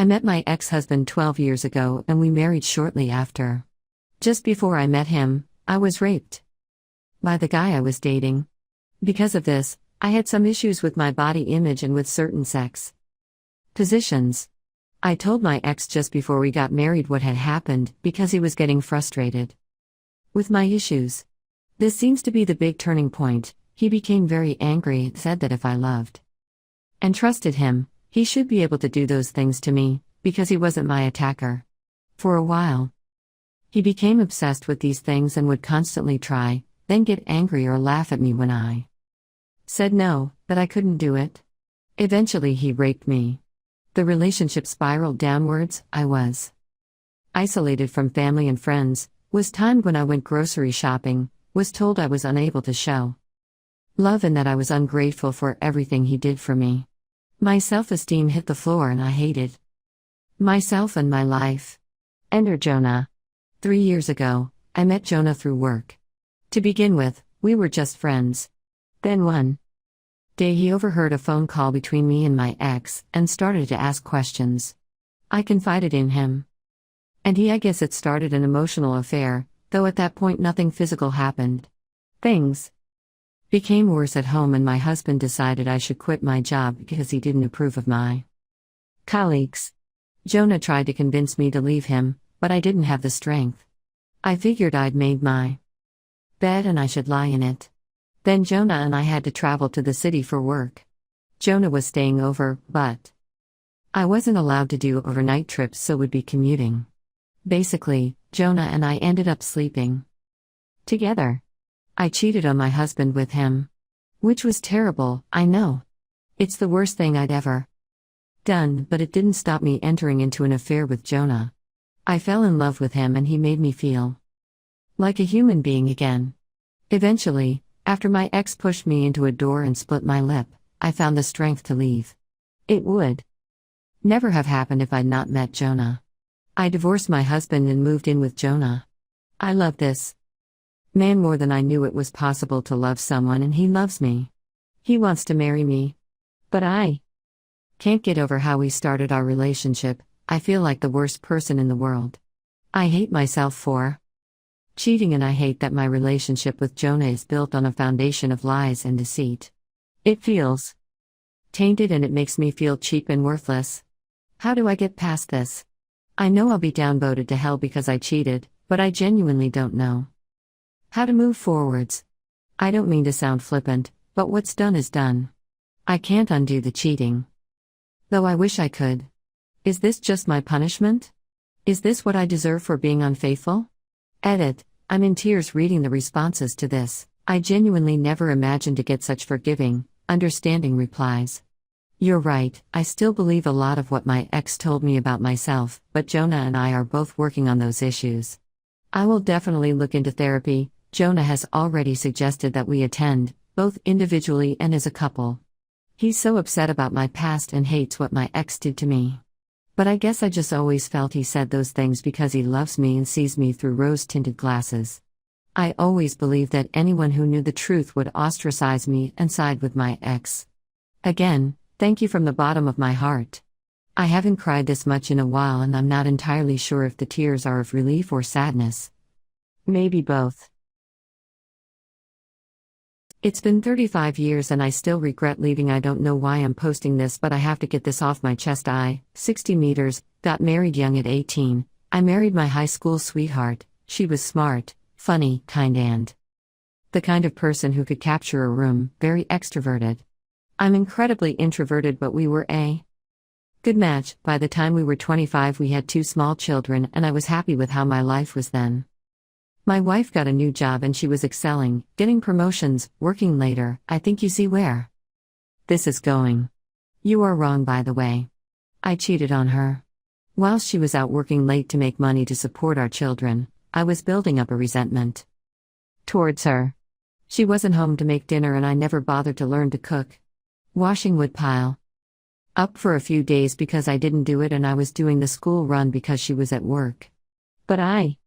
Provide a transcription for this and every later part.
I met my ex-husband 12 years ago and we married shortly after. Just before I met him, I was raped by the guy I was dating. Because of this, I had some issues with my body image and with certain sex positions. I told my ex just before we got married what had happened because he was getting frustrated with my issues. This seems to be the big turning point. He became very angry and said that if I loved and trusted him, he should be able to do those things to me, because he wasn't my attacker. For a while, he became obsessed with these things and would constantly try, then get angry or laugh at me when I said no, that I couldn't do it. Eventually he raped me. The relationship spiraled downwards. I was isolated from family and friends, was timed when I went grocery shopping, was told I was unable to show love and that I was ungrateful for everything he did for me. My self-esteem hit the floor and I hated myself and my life. Enter Jonah. 3 years ago, I met Jonah through work. To begin with, we were just friends. Then one day he overheard a phone call between me and my ex and started to ask questions. I confided in him. And I guess it started an emotional affair, though at that point nothing physical happened. Things became worse at home and my husband decided I should quit my job because he didn't approve of my colleagues. Jonah tried to convince me to leave him, but I didn't have the strength. I figured I'd made my bed and I should lie in it. Then Jonah and I had to travel to the city for work. Jonah was staying over, but I wasn't allowed to do overnight trips, so would be commuting. Basically, Jonah and I ended up sleeping together. I cheated on my husband with him. Which was terrible, I know. It's the worst thing I'd ever done, but it didn't stop me entering into an affair with Jonah. I fell in love with him and he made me feel like a human being again. Eventually, after my ex pushed me into a door and split my lip, I found the strength to leave. It would never have happened if I'd not met Jonah. I divorced my husband and moved in with Jonah. I love this man more than I knew it was possible to love someone, and he loves me. He wants to marry me. But I can't get over how we started our relationship. I feel like the worst person in the world. I hate myself for cheating, and I hate that my relationship with Jonah is built on a foundation of lies and deceit. It feels tainted and it makes me feel cheap and worthless. How do I get past this? I know I'll be downvoted to hell because I cheated, but I genuinely don't know how to move forwards. I don't mean to sound flippant, but what's done is done. I can't undo the cheating, though I wish I could. Is this just my punishment? Is this what I deserve for being unfaithful? Edit. I'm in tears reading the responses to this. I genuinely never imagined to get such forgiving, understanding replies. You're right, I still believe a lot of what my ex told me about myself, but Jonah and I are both working on those issues. I will definitely look into therapy. Jonah has already suggested that we attend, both individually and as a couple. He's so upset about my past and hates what my ex did to me. But I guess I just always felt he said those things because he loves me and sees me through rose-tinted glasses. I always believed that anyone who knew the truth would ostracize me and side with my ex. Again, thank you from the bottom of my heart. I haven't cried this much in a while and I'm not entirely sure if the tears are of relief or sadness. Maybe both. It's been 35 years and I still regret leaving. I don't know why I'm posting this, but I have to get this off my chest. 60 meters, got married young at 18. I married my high school sweetheart. She was smart, funny, kind and the kind of person who could capture a room, very extroverted. I'm incredibly introverted, but we were a good match. By the time we were 25, we had 2 small children and I was happy with how my life was then. My wife got a new job and she was excelling, getting promotions, working later. I think you see where this is going. You are wrong, by the way. I cheated on her. While she was out working late to make money to support our children, I was building up a resentment towards her. She wasn't home to make dinner and I never bothered to learn to cook. Washing would pile up for a few days because I didn't do it, and I was doing the school run because she was at work. But I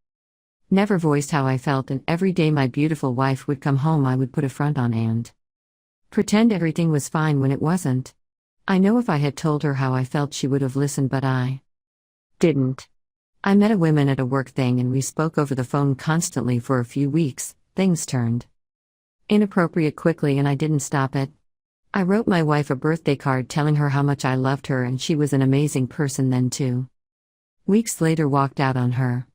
never voiced how I felt, and every day my beautiful wife would come home I would put a front on and pretend everything was fine when it wasn't. I know if I had told her how I felt she would have listened, but I Didn't. I met a woman at a work thing and we spoke over the phone constantly for a few weeks. Things turned inappropriate quickly and I didn't stop it. I wrote my wife a birthday card telling her how much I loved her and she was an amazing person then too. Weeks later walked out on her.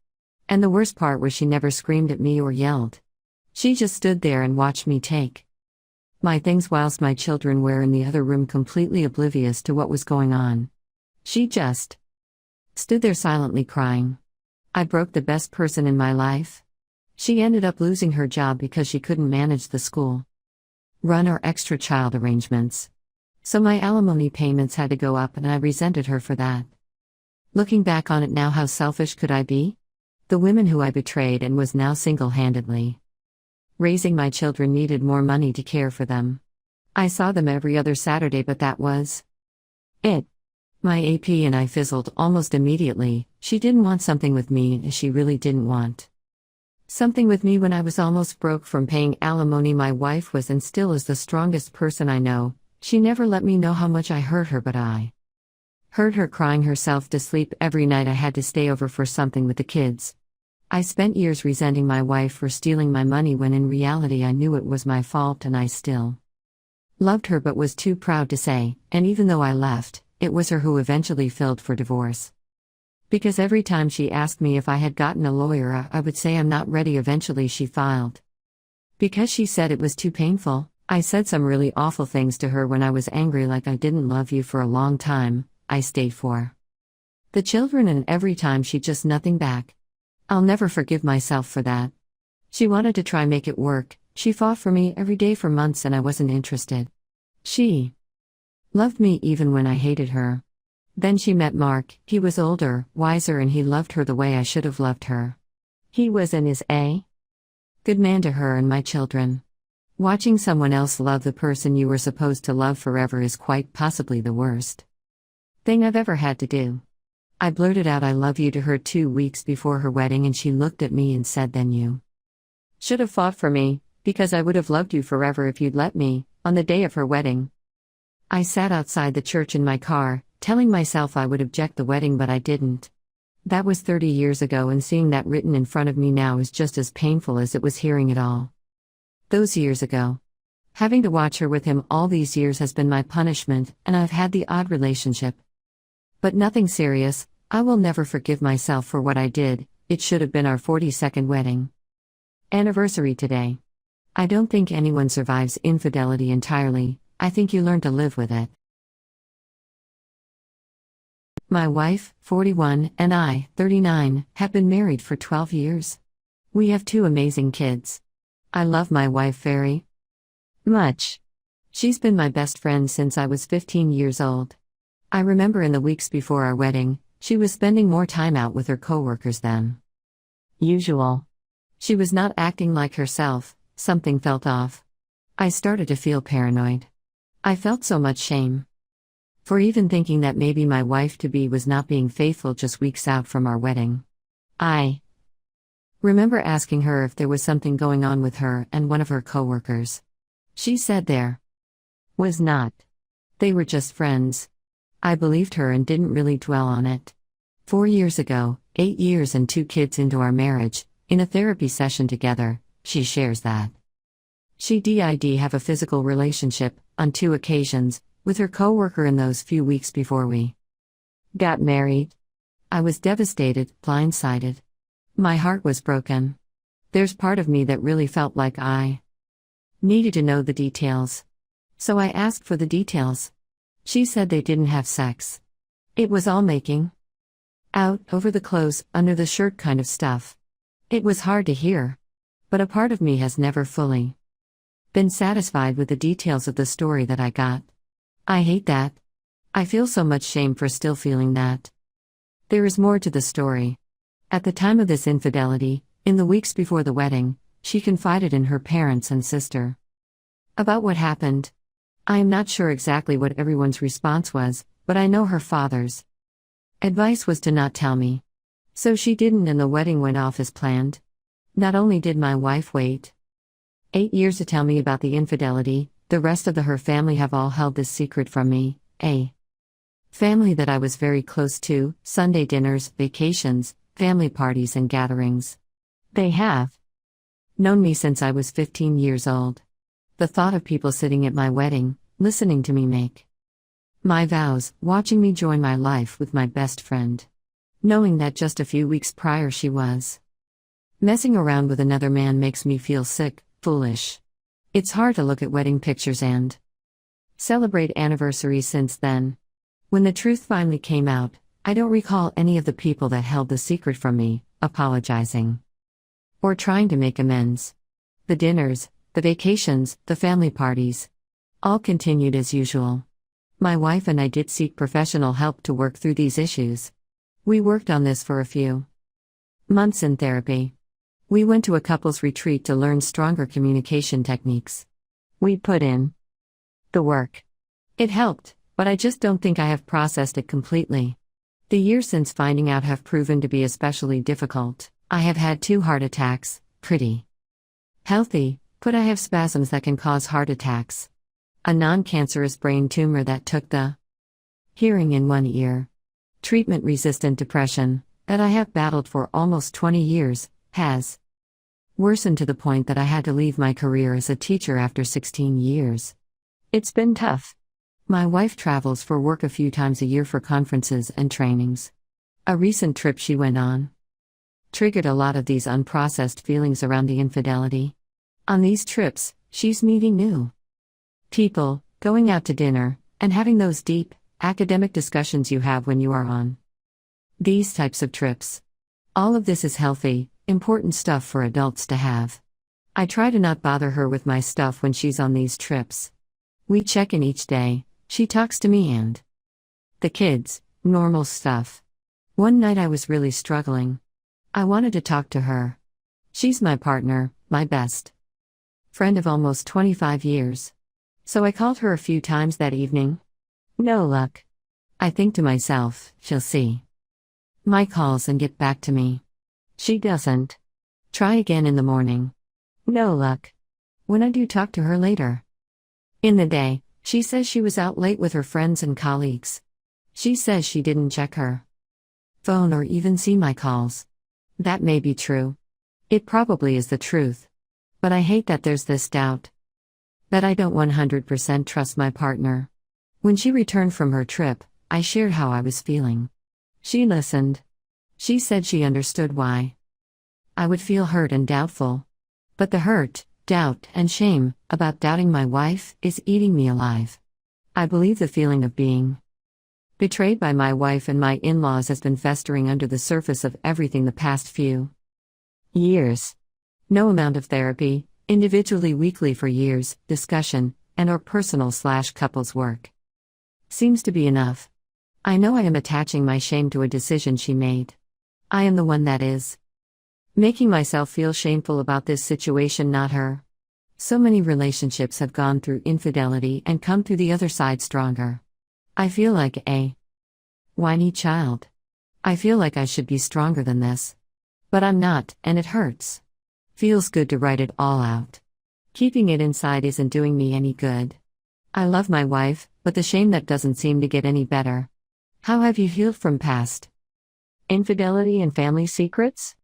And the worst part was she never screamed at me or yelled. She just stood there and watched me take my things whilst my children were in the other room completely oblivious to what was going on. She just stood there silently crying. I broke the best person in my life. She ended up losing her job because she couldn't manage the school run or extra child arrangements. So my alimony payments had to go up and I resented her for that. Looking back on it now, how selfish could I be? The women who I betrayed and was now single-handedly raising my children needed more money to care for them. I saw them every other Saturday, but that was it. My AP and I fizzled almost immediately. She didn't want something with me and she really didn't want something with me when I was almost broke from paying alimony. My wife was and still is the strongest person I know. She never let me know how much I hurt her, but I heard her crying herself to sleep every night I had to stay over for something with the kids. I spent years resenting my wife for stealing my money when in reality I knew it was my fault and I still loved her but was too proud to say, and even though I left, it was her who eventually filed for divorce. Because every time she asked me if I had gotten a lawyer, I would say I'm not ready. Eventually she filed. Because she said it was too painful. I said some really awful things to her when I was angry, like I didn't love you for a long time. I stayed for the children and every time she just nothing back. I'll never forgive myself for that. She wanted to try make it work. She fought for me every day for months and I wasn't interested. She loved me even when I hated her. Then she met Mark. He was older, wiser, and he loved her the way I should have loved her. He was and is a good man to her and my children. Watching someone else love the person you were supposed to love forever is quite possibly the worst thing I've ever had to do. I blurted out I love you to her 2 weeks before her wedding and she looked at me and said, then you should have fought for me, because I would have loved you forever if you'd let me. On the day of her wedding, I sat outside the church in my car, telling myself I would object the wedding, but I didn't. That was 30 years ago, and seeing that written in front of me now is just as painful as it was hearing it all those years ago. Having to watch her with him all these years has been my punishment, and I've had the odd relationship. But nothing serious. I will never forgive myself for what I did. It should have been our 42nd wedding anniversary today. I don't think anyone survives infidelity entirely. I think you learn to live with it. My wife, 41, and I, 39, have been married for 12 years. We have 2 amazing kids. I love my wife very much. She's been my best friend since I was 15 years old. I remember in the weeks before our wedding, she was spending more time out with her coworkers than usual. She was not acting like herself. Something felt off. I started to feel paranoid. I felt so much shame for even thinking that maybe my wife-to-be was not being faithful just weeks out from our wedding. I remember asking her if there was something going on with her and one of her coworkers. She said there was not. They were just friends. I believed her and didn't really dwell on it. 4 years ago, 8 years and 2 kids into our marriage, in a therapy session together, she shares that she did have a physical relationship, on 2 occasions, with her coworker in those few weeks before we got married. I was devastated, blindsided. My heart was broken. There's part of me that really felt like I needed to know the details. So I asked for the details. She said they didn't have sex. It was all making out, over the clothes, under the shirt kind of stuff. It was hard to hear. But a part of me has never fully been satisfied with the details of the story that I got. I hate that. I feel so much shame for still feeling that. There is more to the story. At the time of this infidelity, in the weeks before the wedding, she confided in her parents and sister about what happened. I am not sure exactly what everyone's response was, but I know her father's advice was to not tell me. So she didn't, and the wedding went off as planned. Not only did my wife wait 8 years to tell me about the infidelity, the rest of her family have all held this secret from me. Family that I was very close to, Sunday dinners, vacations, family parties, and gatherings. They have known me since I was 15 years old. The thought of people sitting at my wedding, listening to me make my vows, watching me join my life with my best friend, knowing that just a few weeks prior she was messing around with another man makes me feel sick, foolish. It's hard to look at wedding pictures and celebrate anniversaries since then. When the truth finally came out, I don't recall any of the people that held the secret from me apologizing or trying to make amends. The dinners, the vacations, the family parties, all continued as usual. My wife and I did seek professional help to work through these issues. We worked on this for a few months in therapy. We went to a couples retreat to learn stronger communication techniques. We put in the work. It helped, but I just don't think I have processed it completely. The years since finding out have proven to be especially difficult. I have had 2 heart attacks, pretty healthy, but I have spasms that can cause heart attacks. A non-cancerous brain tumor that took the hearing in one ear. Treatment-resistant depression, that I have battled for almost 20 years, has worsened to the point that I had to leave my career as a teacher after 16 years. It's been tough. My wife travels for work a few times a year for conferences and trainings. A recent trip she went on triggered a lot of these unprocessed feelings around the infidelity. On these trips, she's meeting new people, going out to dinner, and having those deep, academic discussions you have when you are on these types of trips. All of this is healthy, important stuff for adults to have. I try to not bother her with my stuff when she's on these trips. We check in each day, she talks to me and the kids, normal stuff. One night I was really struggling. I wanted to talk to her. She's my partner, my best friend of almost 25 years. So I called her a few times that evening. No luck. I think to myself, she'll see my calls and get back to me. She doesn't. Try again in the morning. No luck. When I do talk to her later in the day, she says she was out late with her friends and colleagues. She says she didn't check her phone or even see my calls. That may be true. It probably is the truth. But I hate that there's this doubt that I don't 100% trust my partner. When she returned from her trip, I shared how I was feeling. She listened. She said she understood why I would feel hurt and doubtful. But the hurt, doubt, and shame about doubting my wife is eating me alive. I believe the feeling of being betrayed by my wife and my in-laws has been festering under the surface of everything the past few years. No amount of therapy, individually weekly for years, discussion, and/or personal/couples work seems to be enough. I know I am attaching my shame to a decision she made. I am the one that is making myself feel shameful about this situation, not her. So many relationships have gone through infidelity and come through the other side stronger. I feel like a whiny child. I feel like I should be stronger than this. But I'm not, and it hurts. Feels good to write it all out. Keeping it inside isn't doing me any good. I love my wife, but the shame that doesn't seem to get any better. How have you healed from past infidelity and family secrets?